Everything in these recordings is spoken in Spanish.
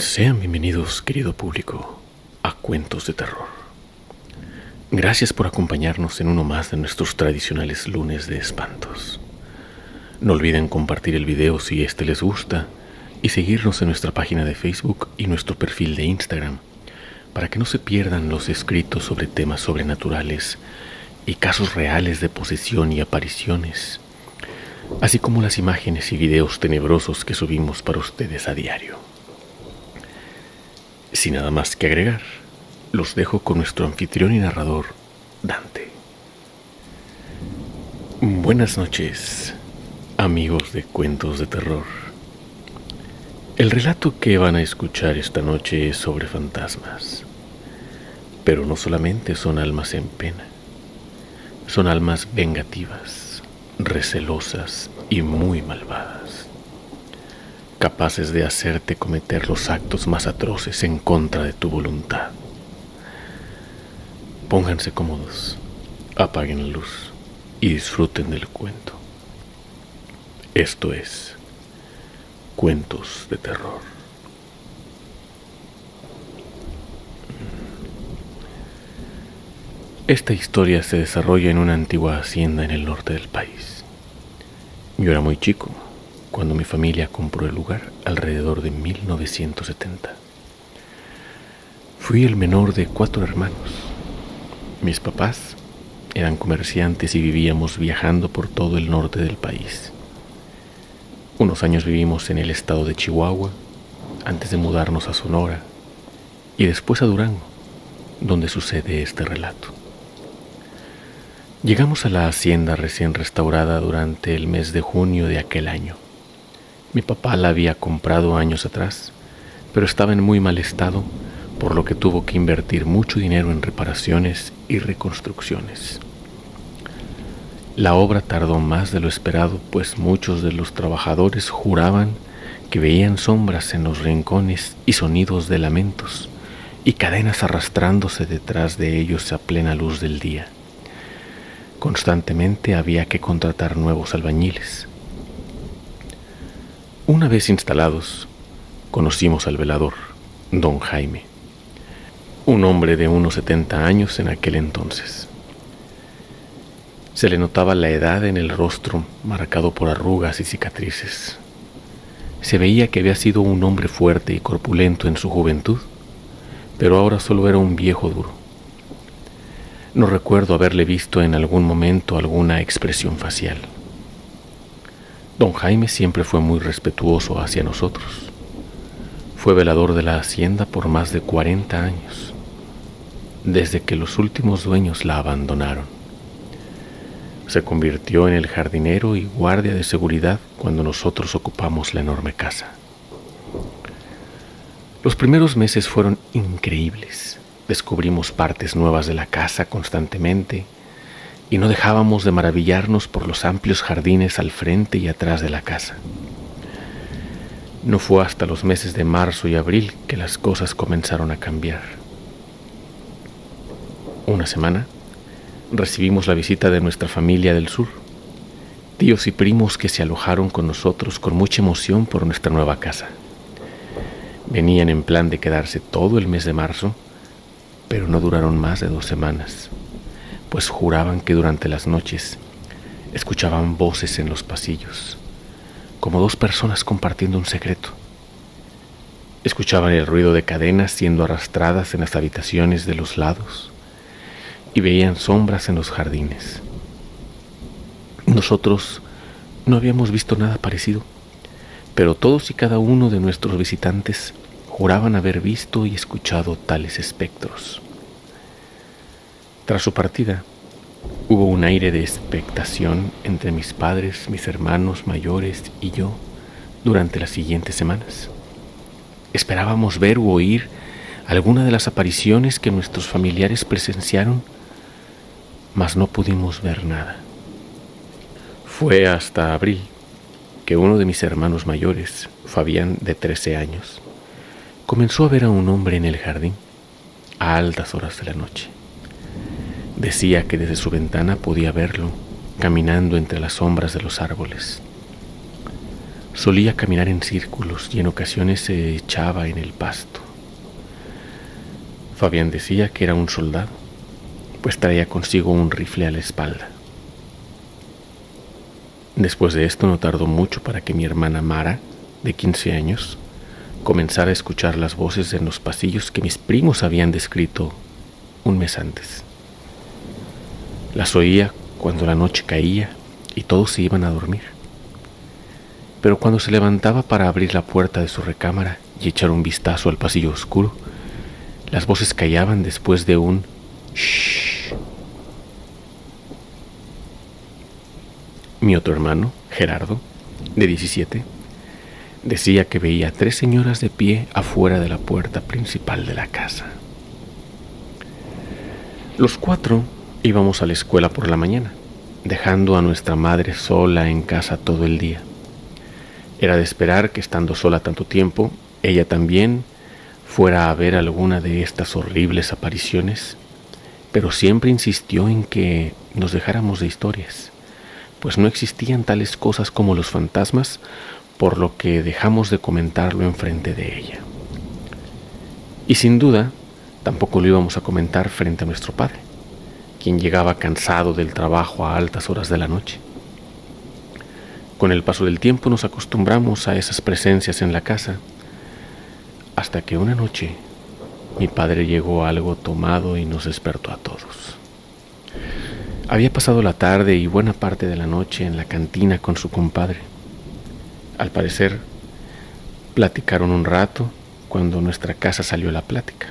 Sean bienvenidos, querido público, a Cuentos de Terror. Gracias por acompañarnos en uno más de nuestros tradicionales lunes de espantos. No olviden compartir el video si este les gusta y seguirnos en nuestra página de Facebook y nuestro perfil de Instagram para que no se pierdan los escritos sobre temas sobrenaturales y casos reales de posesión y apariciones, así como las imágenes y videos tenebrosos que subimos para ustedes a diario. Sin nada más que agregar, los dejo con nuestro anfitrión y narrador, Dante. Buenas noches, amigos de Cuentos de Terror. El relato que van a escuchar esta noche es sobre fantasmas, pero no solamente son almas en pena, son almas vengativas, recelosas y muy malvadas, capaces de hacerte cometer los actos más atroces en contra de tu voluntad. Pónganse cómodos, apaguen la luz y disfruten del cuento. Esto es Cuentos de Terror. Esta historia se desarrolla en una antigua hacienda en el norte del país. Yo era muy chico cuando mi familia compró el lugar alrededor de 1970. Fui el menor de 4 hermanos. Mis papás eran comerciantes y vivíamos viajando por todo el norte del país. Unos años vivimos en el estado de Chihuahua, antes de mudarnos a Sonora, y después a Durango, donde sucede este relato. Llegamos a la hacienda recién restaurada durante el mes de junio de aquel año. Mi papá la había comprado años atrás, pero estaba en muy mal estado, por lo que tuvo que invertir mucho dinero en reparaciones y reconstrucciones. La obra tardó más de lo esperado, pues muchos de los trabajadores juraban que veían sombras en los rincones y sonidos de lamentos y cadenas arrastrándose detrás de ellos a plena luz del día. Constantemente había que contratar nuevos albañiles. Una vez instalados, conocimos al velador, don Jaime, un hombre de unos 70 años en aquel entonces. Se le notaba la edad en el rostro, marcado por arrugas y cicatrices. Se veía que había sido un hombre fuerte y corpulento en su juventud, pero ahora solo era un viejo duro. No recuerdo haberle visto en algún momento alguna expresión facial. Don Jaime siempre fue muy respetuoso hacia nosotros. Fue velador de la hacienda por más de 40 años, desde que los últimos dueños la abandonaron. Se convirtió en el jardinero y guardia de seguridad cuando nosotros ocupamos la enorme casa. Los primeros meses fueron increíbles. Descubrimos partes nuevas de la casa constantemente y no dejábamos de maravillarnos por los amplios jardines al frente y atrás de la casa. No fue hasta los meses de marzo y abril que las cosas comenzaron a cambiar. Una semana recibimos la visita de nuestra familia del sur, tíos y primos que se alojaron con nosotros con mucha emoción por nuestra nueva casa. Venían en plan de quedarse todo el mes de marzo, pero no duraron más de 2 semanas, pues juraban que durante las noches escuchaban voces en los pasillos, como 2 personas compartiendo un secreto. Escuchaban el ruido de cadenas siendo arrastradas en las habitaciones de los lados y veían sombras en los jardines. Nosotros no habíamos visto nada parecido, pero todos y cada uno de nuestros visitantes juraban haber visto y escuchado tales espectros. Tras su partida, hubo un aire de expectación entre mis padres, mis hermanos mayores y yo durante las siguientes semanas. Esperábamos ver u oír alguna de las apariciones que nuestros familiares presenciaron, mas no pudimos ver nada. Fue hasta abril que uno de mis hermanos mayores, Fabián, de 13 años, comenzó a ver a un hombre en el jardín a altas horas de la noche. Decía que desde su ventana podía verlo caminando entre las sombras de los árboles. Solía caminar en círculos y en ocasiones se echaba en el pasto. Fabián decía que era un soldado, pues traía consigo un rifle a la espalda. Después de esto no tardó mucho para que mi hermana Mara, de 15 años, comenzara a escuchar las voces en los pasillos que mis primos habían descrito un mes antes. Las oía cuando la noche caía y todos se iban a dormir. Pero cuando se levantaba para abrir la puerta de su recámara y echar un vistazo al pasillo oscuro, las voces callaban después de un shh. Mi otro hermano, Gerardo, de 17, decía que veía a 3 señoras de pie afuera de la puerta principal de la casa. Los 4 íbamos a la escuela por la mañana, dejando a nuestra madre sola en casa todo el día. Era de esperar que, estando sola tanto tiempo, ella también fuera a ver alguna de estas horribles apariciones, pero siempre insistió en que nos dejáramos de historias, pues no existían tales cosas como los fantasmas, por lo que dejamos de comentarlo enfrente de ella. Y sin duda, tampoco lo íbamos a comentar frente a nuestro padre, quien llegaba cansado del trabajo a altas horas de la noche. Con el paso del tiempo nos acostumbramos a esas presencias en la casa, hasta que una noche mi padre llegó algo tomado y nos despertó a todos. Había pasado la tarde y buena parte de la noche en la cantina con su compadre. Al parecer, platicaron un rato cuando nuestra casa salió a la plática.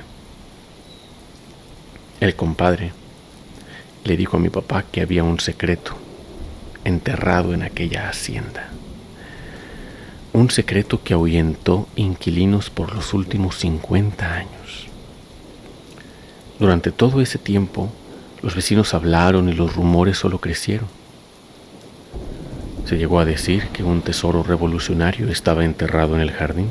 El compadre le dijo a mi papá que había un secreto enterrado en aquella hacienda. Un secreto que ahuyentó inquilinos por los últimos 50 años. Durante todo ese tiempo, los vecinos hablaron y los rumores solo crecieron. Se llegó a decir que un tesoro revolucionario estaba enterrado en el jardín.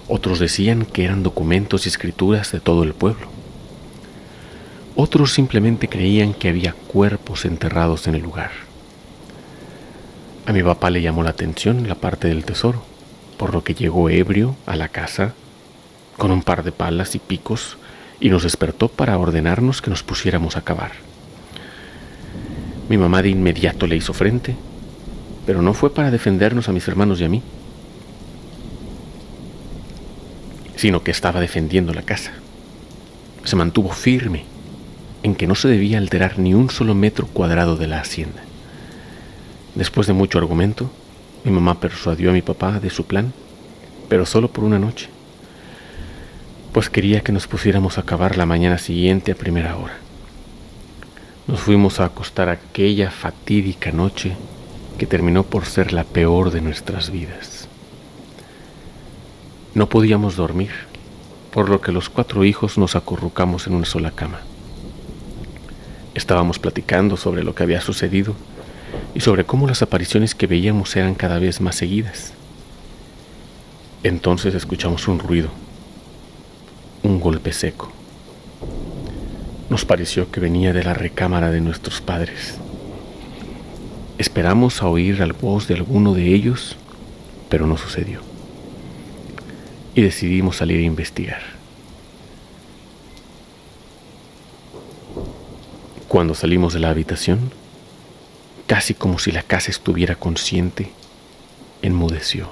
Otros decían que eran documentos y escrituras de todo el pueblo. Otros simplemente creían que había cuerpos enterrados en el lugar. A mi papá le llamó la atención la parte del tesoro, por lo que llegó ebrio a la casa con un par de palas y picos y nos despertó para ordenarnos que nos pusiéramos a cavar. Mi mamá de inmediato le hizo frente, pero no fue para defendernos a mis hermanos y a mí, sino que estaba defendiendo la casa. Se mantuvo firme en que no se debía alterar ni un solo metro cuadrado de la hacienda. Después de mucho argumento, mi mamá persuadió a mi papá de su plan, pero solo por una noche, pues quería que nos pusiéramos a cavar la mañana siguiente a primera hora. Nos fuimos a acostar aquella fatídica noche que terminó por ser la peor de nuestras vidas. No podíamos dormir, por lo que los 4 hijos nos acurrucamos en una sola cama. Estábamos platicando sobre lo que había sucedido y sobre cómo las apariciones que veíamos eran cada vez más seguidas. Entonces escuchamos un ruido, un golpe seco. Nos pareció que venía de la recámara de nuestros padres. Esperamos a oír la voz de alguno de ellos, pero no sucedió. Y decidimos salir a investigar. Cuando salimos de la habitación, casi como si la casa estuviera consciente, enmudeció.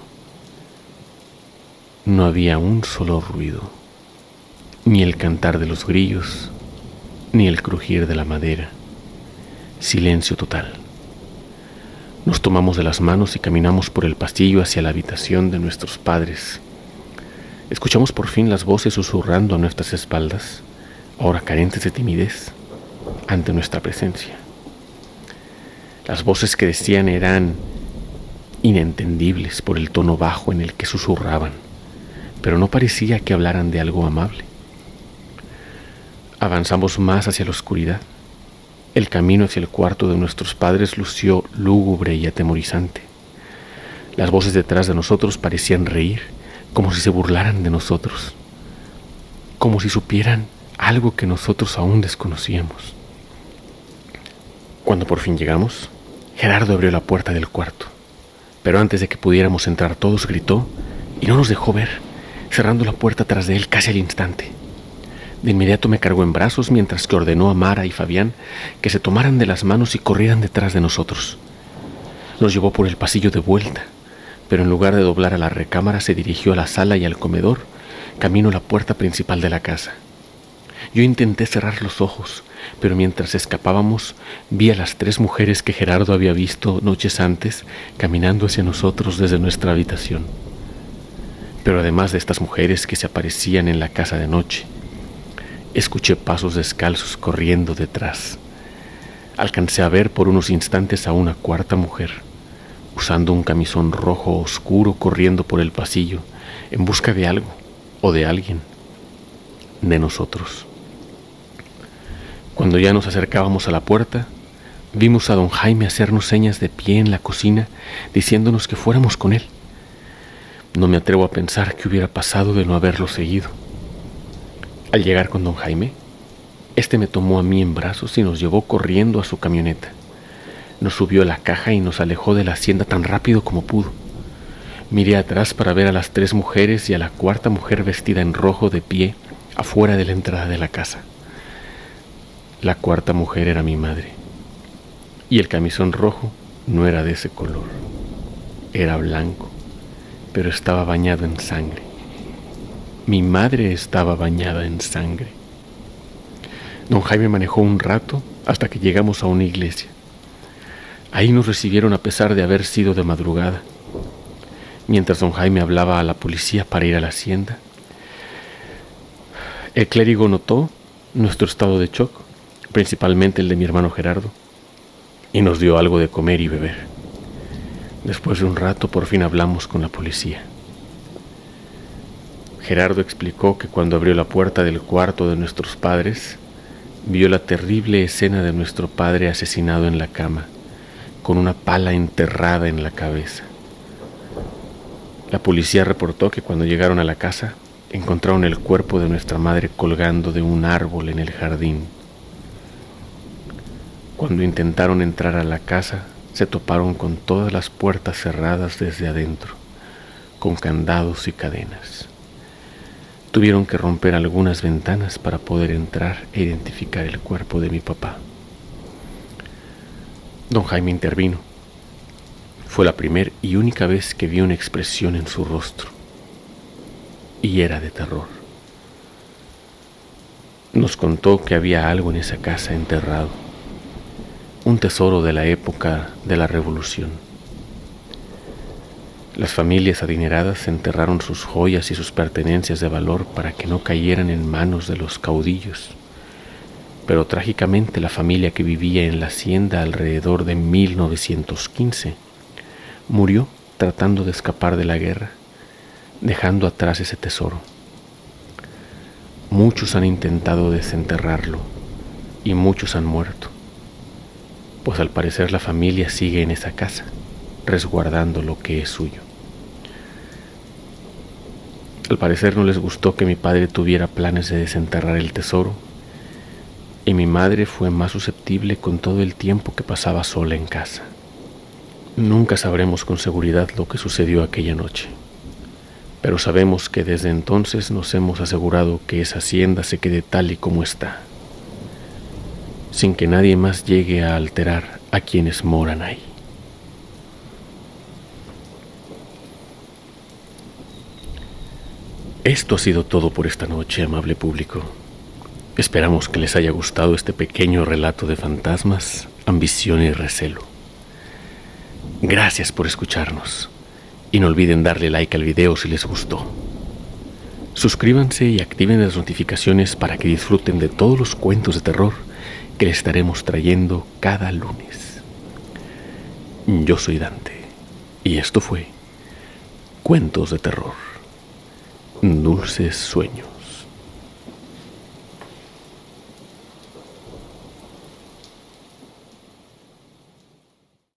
No había un solo ruido, ni el cantar de los grillos, ni el crujir de la madera. Silencio total. Nos tomamos de las manos y caminamos por el pasillo hacia la habitación de nuestros padres. Escuchamos por fin las voces susurrando a nuestras espaldas, ahora carentes de timidez, ante nuestra presencia. Las voces que decían eran inentendibles por el tono bajo en el que susurraban, pero no parecía que hablaran de algo amable. Avanzamos más hacia la oscuridad. El camino hacia el cuarto de nuestros padres lució lúgubre y atemorizante. Las voces detrás de nosotros parecían reír, como si se burlaran de nosotros, como si supieran algo que nosotros aún desconocíamos. Cuando por fin llegamos, Gerardo abrió la puerta del cuarto pero antes de que pudiéramos entrar todos gritó y no nos dejó ver, cerrando la puerta tras de él casi al instante. De inmediato me cargó en brazos mientras que ordenó a Mara y Fabián que se tomaran de las manos y corrieran detrás de nosotros. Nos llevó por el pasillo de vuelta, pero en lugar de doblar a la recámara se dirigió a la sala y al comedor, camino a la puerta principal de la casa. Yo intenté cerrar los ojos, pero mientras escapábamos vi a las 3 mujeres que Gerardo había visto noches antes caminando hacia nosotros desde nuestra habitación. Pero además de estas mujeres que se aparecían en la casa de noche, escuché pasos descalzos corriendo detrás. Alcancé a ver por unos instantes a una 4ª mujer, usando un camisón rojo oscuro, corriendo por el pasillo en busca de algo o de alguien, de nosotros. Cuando ya nos acercábamos a la puerta, vimos a don Jaime hacernos señas de pie en la cocina, diciéndonos que fuéramos con él. No me atrevo a pensar qué hubiera pasado de no haberlo seguido. Al llegar con don Jaime, este me tomó a mí en brazos y nos llevó corriendo a su camioneta. Nos subió a la caja y nos alejó de la hacienda tan rápido como pudo. Miré atrás para ver a las 3 mujeres y a la 4ª mujer vestida en rojo de pie afuera de la entrada de la casa. La 4ª mujer era mi madre, y el camisón rojo no era de ese color. Era blanco, pero estaba bañado en sangre. Mi madre estaba bañada en sangre. Don Jaime manejó un rato hasta que llegamos a una iglesia. Ahí nos recibieron a pesar de haber sido de madrugada. Mientras don Jaime hablaba a la policía para ir a la hacienda, el clérigo notó nuestro estado de shock, principalmente el de mi hermano Gerardo, y nos dio algo de comer y beber. Después de un rato por fin hablamos con la policía. Gerardo explicó que cuando abrió la puerta del cuarto de nuestros padres, vio la terrible escena de nuestro padre asesinado en la cama, con una pala enterrada en la cabeza. La policía reportó que cuando llegaron a la casa, encontraron el cuerpo de nuestra madre colgando de un árbol en el jardín. Cuando intentaron entrar a la casa, se toparon con todas las puertas cerradas desde adentro, con candados y cadenas. Tuvieron que romper algunas ventanas para poder entrar e identificar el cuerpo de mi papá. Don Jaime intervino. Fue la primera y única vez que vi una expresión en su rostro, y era de terror. Nos contó que había algo en esa casa enterrado, un tesoro de la época de la Revolución. Las familias adineradas enterraron sus joyas y sus pertenencias de valor para que no cayeran en manos de los caudillos. Pero trágicamente la familia que vivía en la hacienda alrededor de 1915 murió tratando de escapar de la guerra, dejando atrás ese tesoro. Muchos han intentado desenterrarlo y muchos han muerto, pues al parecer la familia sigue en esa casa, resguardando lo que es suyo. Al parecer no les gustó que mi padre tuviera planes de desenterrar el tesoro, y mi madre fue más susceptible con todo el tiempo que pasaba sola en casa. Nunca sabremos con seguridad lo que sucedió aquella noche, pero sabemos que desde entonces nos hemos asegurado que esa hacienda se quede tal y como está, sin que nadie más llegue a alterar a quienes moran ahí. Esto ha sido todo por esta noche, amable público. Esperamos que les haya gustado este pequeño relato de fantasmas, ambición y recelo. Gracias por escucharnos y no olviden darle like al video si les gustó. Suscríbanse y activen las notificaciones para que disfruten de todos los cuentos de terror que les estaremos trayendo cada lunes. Yo soy Dante y esto fue Cuentos de Terror. Dulces sueños.